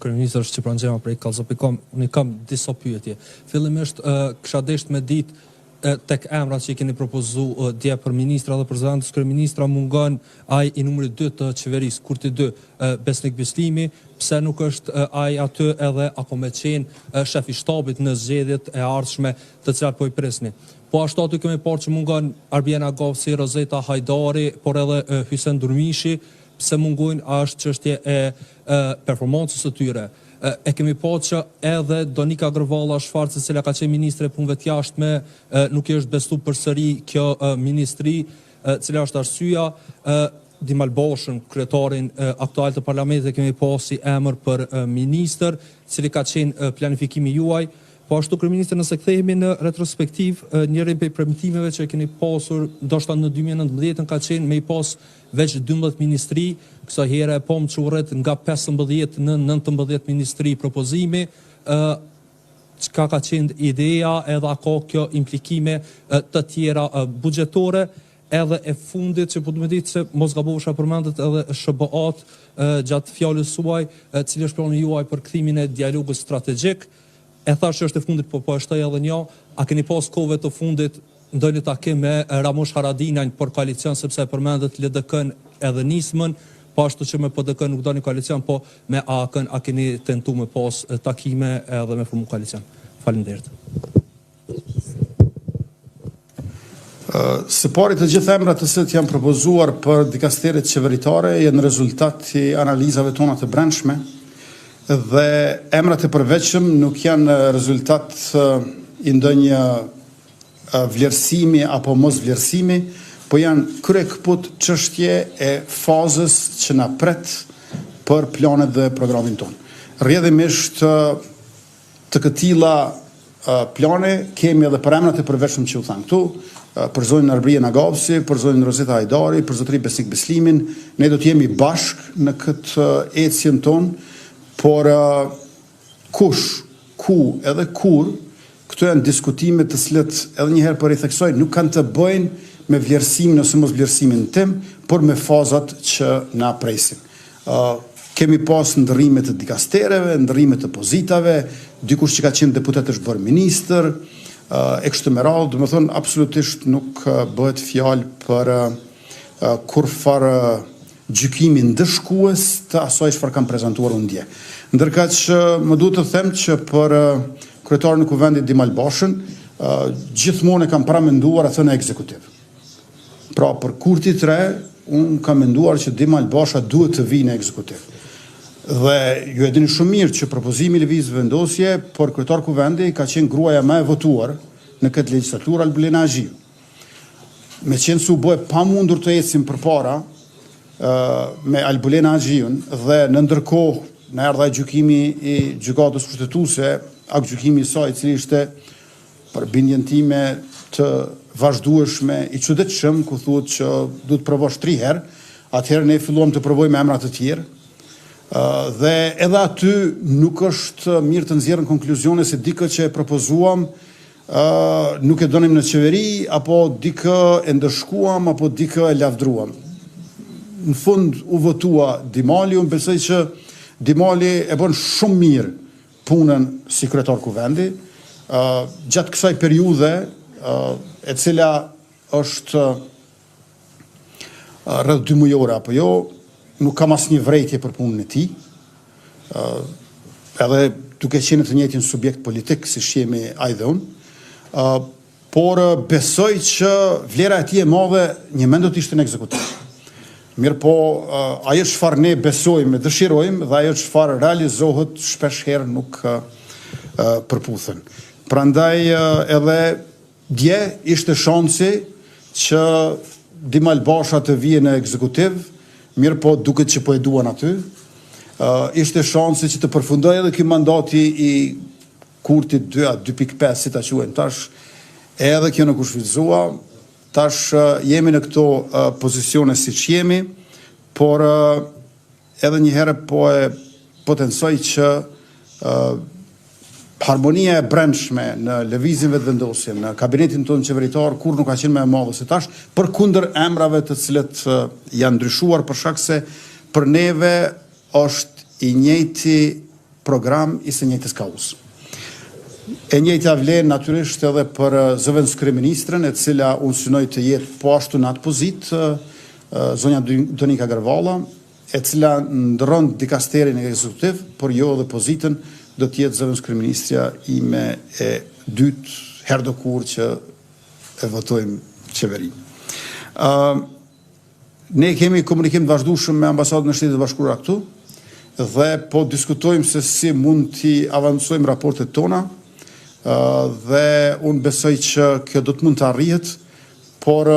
kryeministër Shqipran Xhema prej Kallzopikom, unë kam disa pyetje. Fillimisht kisha deshur me ditë tek emrat që i keni propozu dje për ministra dhe për zëvendës kryeministra mungon ai i numri 2 të qeverisë, kurti 2, Besnik Bislimi, pse nuk është ai aty edhe apo me qenë shef i shtabit në zgjedhjet e ardhshme të cilat po i presni. Po ashtu aty kemi parë që mungon Arbiena Gavsi, Rozeta Hajdari, por edhe Hysen Durmishi, pse mungojnë është çështje e performancës së tyre. E kemi po që edhe Donika Grvalla Shfarc, e cila ka qenë ministre punëve të jashtme, nuk i është besu përsëri kjo ministri, cila është arsyeja. Dimal Boshën, kryetarin aktual të parlamentit, e kemi po si emër për ministër, cili ka qenë planifikimi juaj. Po ashtu kryeministër, nëse kthehemi në retrospektiv, njërin prej premtimeve që keni pasur ndoshta në 2019 ka qenë me i pas veç 12 ministri, kësaj here e pom që urret nga 15 në 19 ministri propozimi, çka ka qenë ideja, edhe ka kjo implikime të tjera buxhetore, edhe e fundit që po të më ditë se mos gabovesha përmendet edhe SBA-t gjatë fjalës suaj, cili është plani juaj për kthimin e dialogut strategjik. E thash që është e fundit, po e shtoj edhe një, a keni pas kohëve të fundit ndonjë takim me Ramush Haradinajn për koalicion, sepse e përmendet LDK-n edhe nismën, po ashtu që me PDK nuk do një koalicion, po me AK-n a keni tentu me pas takime edhe me formu koalicion. Faleminderit. Së pari të gjithë emrat të cilët janë propozuar për dikasterit qeveritare janë rezultat i analizave tona të brendshme, dhe emrat e përveçëm nuk janë rezultat i ndonjë vlerësimi apo mos vlerësimi, po janë kryekëput çështje e fazës që na pret për planet dhe programin tonë. Rrjedhimisht të këtilla plane kemi edhe për emrat e përveçëm që u thanë këtu, për zonën Arbiena Gavsi, për zonën Rozeta Hajdari, për zotëri Besnik Bislimin. Ne do të jemi bashkë në këtë ecjen tonë, por kush, ku edhe kur, këto janë diskutime të cilët edhe njëherë për i theksoj, nuk kanë të bëjnë me vlerësimin ose mos vlerësimin tim, por me fazat që na presin. Kemi pas ndërrime të dikastereve, ndërrime të pozitave, dikush që ka qenë deputet është bërë ministër, e kështu me radhë, do të thonë absolutisht nuk bëhet fjalë për kurfar gjykimi ndëshkues të asaj çfarë kam prezantuar unë dje. Ndërka që më duhet të them që për kryetarin e kuvendit Dimal Boshën, gjithmonë e kam paramenduar atë në ekzekutiv. Pra për kurti 3, unë kam menduar që Dimal Bosha duhet të vijë në ekzekutiv. Dhe ju e dini shumë mirë që propozimi i lëvizjes vendosje për kryetar kuvendi ka qenë gruaja më e votuar në këtë legjislaturë, Albulena Azhiu. Meqense u bë pamundur të ecim përpara me Albulena Azhiun dhe në ndërkohë në erdha gjykimi i gjykatës kushtetuese, gjykimi i saj i cili ishte për bindjen time të vazhdueshme i çuditshëm, ku thuhet që duhet të provosh 3 herë, atëherë ne filluam të provojmë emra të tjerë. Dhe edhe aty nuk është mirë të nxjerrën konkluzione se dikë që e propozuam nuk e donim në qeveri, apo dikë e ndëshkuam, apo dikë e lavdruam. Në fund u votua Dimali, unë besoj që Dimali e bën shumë mirë punën si kryetar kuvendi, gjatë kësaj periudhe, e cila është rreth 2 mujore apo jo, nuk kam asnjë vrejtje për punën e tij, edhe duke qenë të njëjtin subjekt politik si jemi ai dhe unë, por besoj që vlera e tij e madhe një mend do të ishte në ekzekutiv. Mirë po, ajo çfarë ne besojmë, dëshirojmë, dhe ajo çfarë realizohet shpesh herë nuk përputhen. Prandaj edhe dje ishte shansi që Dimal Basha të vije në ekzekutiv, mirë po duket që po e duan aty. Ishte shansi që të përfundoj edhe ky mandati i kurtit 2.5, si ta quajmë tash, edhe kjo nuk u shfrytëzua. Tash jemi në këto pozicione siç jemi, por edhe një herë po e potencoj që harmonia e brendshme në lëvizjen vetëvendosje, në kabinetin tonë qeveritar, kur nuk ka qenë më e madhe se tash, përkundër emrave të cilët janë ndryshuar, për shkak se për neve është i njëjti program i së njëjtës kauz. E njëjta vlen natyrisht edhe për zëvendës kryeministrën, e cila unë synoj të jetë po ashtu në atë pozitë, zonja Donika Garvalla, e cila ndron dikasterin ekzekutiv, por jo edhe pozitën do të jetë zëvendës kryeministrja ime e dytë herë do kur që e votojmë qeverinë. Ne kemi komunikim të vazhdueshëm me ambasadën e Shtetit të Bashkuara këtu dhe po diskutojmë se si mund t'i avancojmë raportet tona dhe unë besoj që kjo do të mund të arrihet, por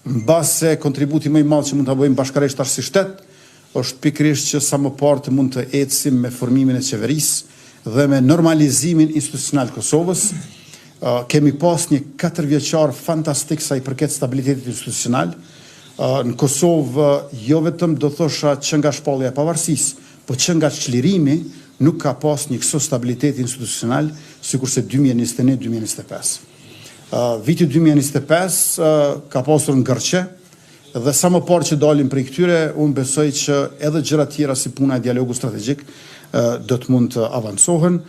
mbase kontributi më i madh që mund ta bëjmë bashkërisht tash si shtet është pikërisht që sa më parë të mund të ecim me formimin e qeverisë dhe me normalizimin institucional të Kosovës. Kemi pas një 4 vjeçar fantastik sa i përket stabilitetit institucional. Në Kosovë jo vetëm do thosha që nga shpallja e pavarësisë, po që nga çlirimi nuk ka pas një kështu stabilitet institucional sikurse 2021-2025. Viti 2025 ka pasur ngërçe dhe sa më parë që dalim prej këtyre, unë besoj që edhe gjëra tjera si puna e dialogu strategjik do të mund të avancohen.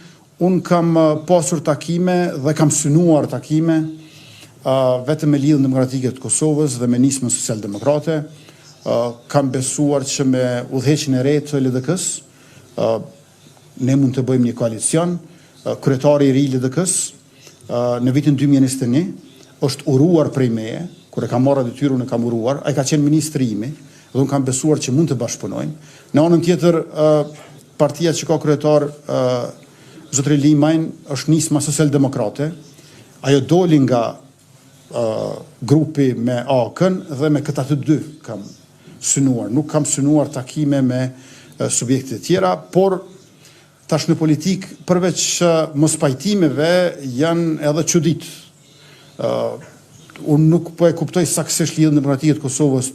Unë kam pasur takime dhe kam synuar takime vetëm me Lidhjen Demokratike të Kosovës dhe me Nismën Social-Demokrate. Kam besuar që me udhëheqjen e re të LDK-s ne mund të bëjmë një koalicion. Kryetari i ri i LDK-s në vitin 2021 është uruar prej meje, kur e kam marrë detyrën e kam uruar, ai ka qenë ministri imi dhe unë kam besuar që mund të bashkëpunojmë. Në anën tjetër, partia që ka kryetar zotri Limajn është Nisma Social-Demokrate. Ajo doli nga grupi me AK-n dhe me këta të dy kam synuar. Nuk kam synuar takime me subjekte tjera, por tash në politik, përveç mos pajtimeve, janë edhe çudit. Unë nuk po e kuptoj saktësisht Lidhjen Demokratike të Kosovës,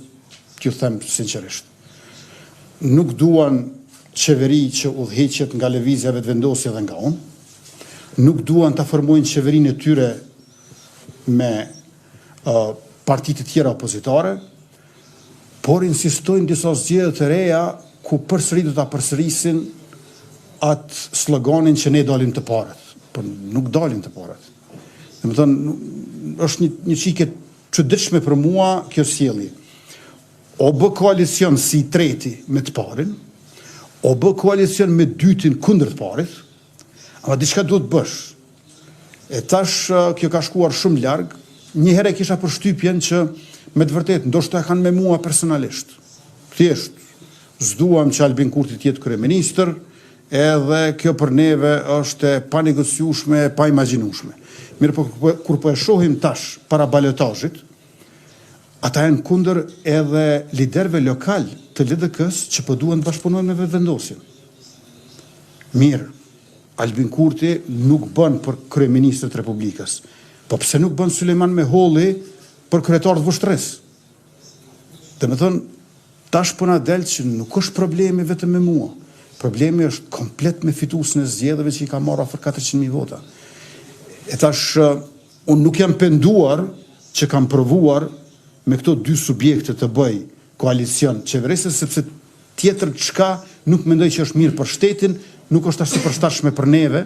t'ju them sinqerisht. Nuk duan qeveri që udhëheqet nga lëvizja vetëvendosje dhe nga unë. Nuk duan ta formojnë qeverinë e tyre me partitë të tjera opozitare, por insistojnë disa zgjedhje të reja ku përsëri do ta përsërisin atë sloganin që ne dalim të parët, por nuk dalim të parët. Domethënë, është një çike çuditshme për mua kjo sjellje. O bë koalicion si i treti me të parin, o bë koalicion me dytin kundër të parit, ama diçka duhet bësh. E tash kjo ka shkuar shumë larg. Një herë kisha përshtypjen që me të vërtetë ndoshta kanë me mua personalisht. Thjesht s'duam që Albin Kurti të jetë kryeministër, edhe kjo për neve është e panegociueshme, e paimagjinueshme. Mirë, po kur po e shohim tash para balotazhit, ata janë kundër edhe liderëve lokal të LDK-s që po duan të bashkëpunojnë me vetëvendosjen. Mirë, Albin Kurti nuk bën për kryeministër të Republikës, po pse nuk bën Sulejman Meholli për kryetar të VShtR-s? Domethënë, tash po na del që nuk është problemi vetëm me mua. Problemi është komplet me fituesin e zgjedhjeve që i ka marrë afër 400.000 vota. E tash, unë nuk jam penduar që kam provuar me këto dy subjekte të bëj koalicion qeverisës, sepse tjetër çka nuk mendoj që është mirë për shtetin, nuk është as i përshtatshme për neve,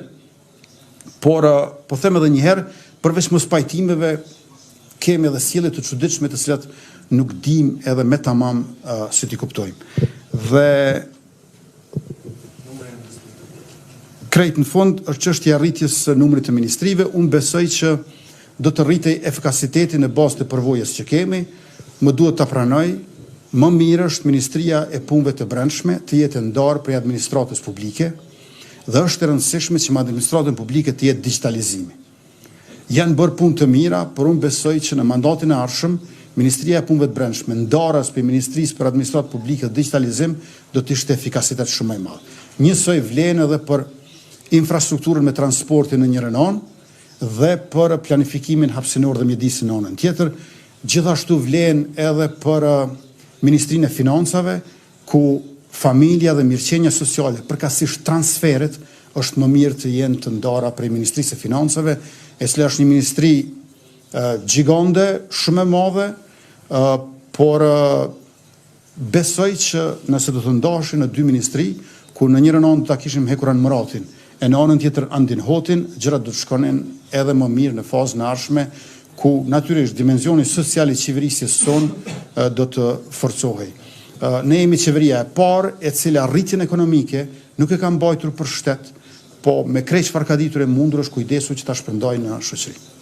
por po them edhe një herë, përveç mos pajtimeve, kemi edhe sjellje të çuditshme të cilat nuk dim edhe me tamam si t'i kuptojmë. Dhe krejt në fund është çështja e rritjes së numrit të ministrive. Unë besoj që do të rritej efikasiteti në bazë të përvojës që kemi. Më duhet ta pranoj, më mirë është Ministria e Punëve të Brendshme të jetë ndarë prej administratës publike dhe është e rëndësishme që me administratën publike të jetë digitalizimi. Janë bërë punë të mira, por unë besoj që në mandatin e ardhshëm Ministria e Punëve të Brendshme ndaras për Ministrisë për Administratë Publike dhe Digitalizim do të ishte efikasitet shumë më i madh. Njësoj vlen edhe për infrastrukturën me transportin në njërin anë dhe për planifikimin hapësinor dhe mjedisin në anën tjetër. Gjithashtu vlen edhe për Ministrinë e Financave, ku familja dhe mirëqenia sociale, përkatësisht transferet, është më mirë të jenë të ndara prej Ministrisë e Financave, e cila është një ministri gjigande, shumë e madhe, por besoj që nëse do të ndashin në dy ministri, ku në njërën anë ta kishim hekuran Muratin, e në anën tjetër Andin Hotin, gjërat do të shkonin edhe më mirë në fazën e ardhshme, ku natyrisht dimensioni social i qeverisjes sonë do të forcohej. Ne jemi qeveria e parë e cila rritjen ekonomike nuk e ka mbajtur për shtet, po me krejt çfarë ka ditur e mundur është kujdesu që ta shpërndajë në shoqëri.